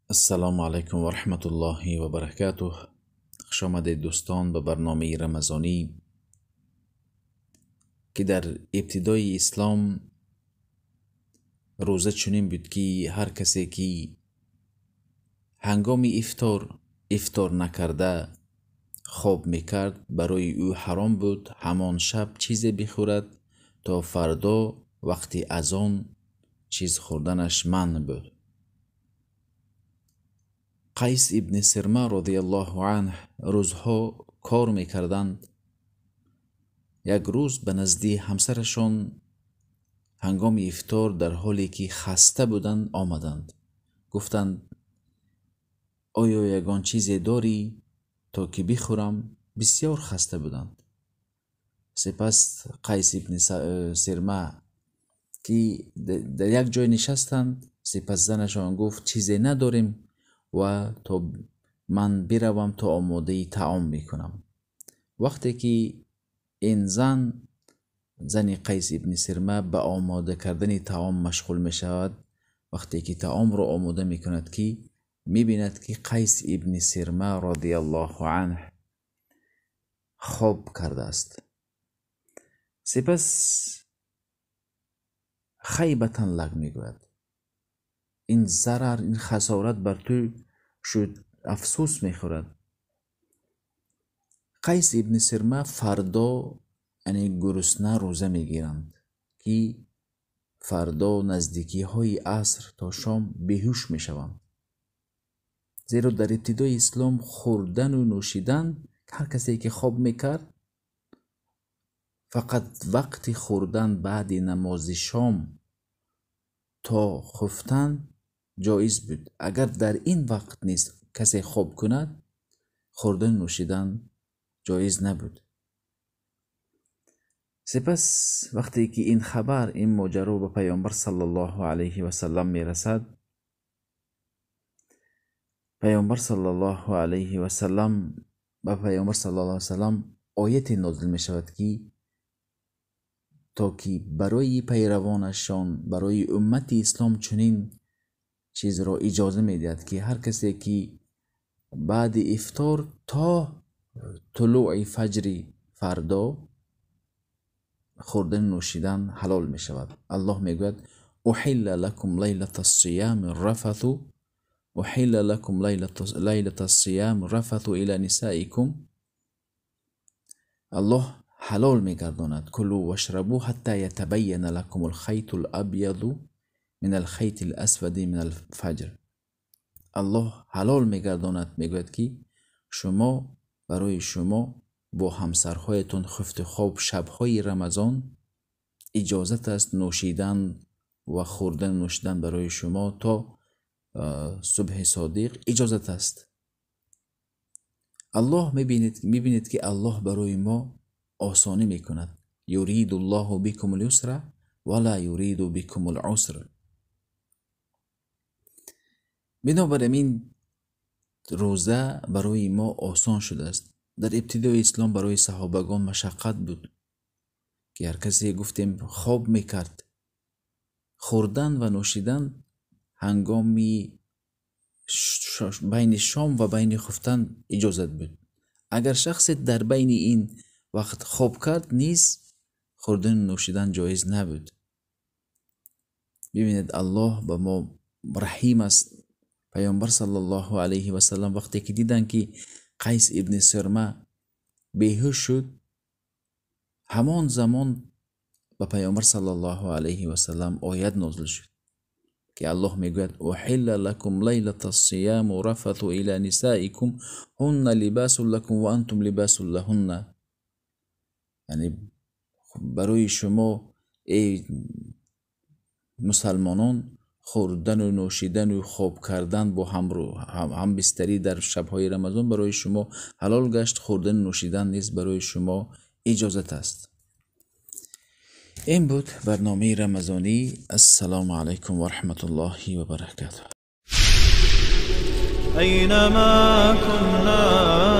السلام علیکم و رحمت الله و برکاته. خوش آمدید دوستان به برنامه رمضانی که در ابتدای اسلام روزه چنین بود که هر کسی که هنگام افطار نکرده خواب میکرد برای او حرام بود همان شب چیزی بخورد تا فردا وقتی اذان چیز خوردنش منع بود. قیس ابن سرمه رضی الله عنه روزها کار میکردند. یک روز به نزدی همسرشان هنگام افطار در حالی که خسته بودند آمدند. گفتند آیا یگان چیزی داری تا که بخورم؟ بسیار خسته بودند. سپس قیس ابن سرمه که در یک جای نشستند، سپس زنشان گفت چیزی نداریم و تا من بروم تا آماده طعام میکنم. وقتی که این زن قیس ابن سرمه به آماده کردن طعام مشغول می شود، وقتی که طعام را آماده می کند که می بیند که قیس ابن سرمه رضی الله عنه خواب کرده است. سپس خیبتا لک می گوید این ضرر، این خسارت بر تو شد، افسوس می خورد. قیس ابن سرمه فردا یعنی گرسنه روزه می گیرند که فردا نزدیکی های عصر تا شام بیهوش می شوند. زیرا در ابتدای اسلام خوردن و نوشیدن هر کسی که خواب می کرد فقط وقتی خوردن بعد نماز شام تا خفتن جایز بود. اگر در این وقت نیست کسی خواب کند خوردن نوشیدن جایز نبود. سپس وقتی که این خبر، این ماجرا به پیامبر صلی الله علیه و سلم میرسد، پیامبر صلی الله علیه و سلم به پیامبر صلی الله علیه و سلم آیت نازل می شود که تا که برای پیروانشان، برای امت اسلام چنین چیز را اجازه می دهد که هر کسی که بعد افطار تا طلوع فجر فردا خوردن نوشیدن حلال می شود. الله می گوید احل لکم لیلة الصیام الرفث احل لکم لیلة الصیام الرفث الى نسائکم. الله حلال می گرداند کلوا واشربوا حتی یتبین لکم الخیط الابیض من الخیط الاسود من الفجر. الله حلال می گرداند، می گوید که برای شما با همسرهایتون خفت خواب شبهای رمضان اجازت است نوشیدن و خوردن نوشیدن برای شما تا صبح صادق اجازت است. الله میبینید که الله برای ما آسانی میکند. یرید الله بكم اليسر ولا یرید بكم العسر. بنابراین روزه برای ما آسان شده است. در ابتدای اسلام برای صحابگان مشقت بود که هر کسی گفتیم خواب میکرد. خوردن و نوشیدن هنگامی بین شام و بین خفتن اجازت بود. اگر شخص در بین این وقت خواب کرد نیز خوردن و نوشیدن جایز نبود. ببینید الله به ما رحیم است. پیامبر صلی الله علیه و سلم وقتی که دیدن که قیس ابن سرمه بیهوش شد، همان زمان به پیامبر صلی الله علیه و سلم آیت نازل شد که الله میگوید احل لکم لیلة الصیام رفث الی نسائکم هن لباس لکم و انتم لباس لهن. یعنی برای شما ای مسلمانان خوردن و نوشیدن و خواب کردن با هم بستری در شبهای رمضان برای شما حلال گشت. خوردن و نوشیدن نیز برای شما اجازت است. این بود برنامه رمضانی. السلام علیکم و رحمت الله و برکاته. اینما كنا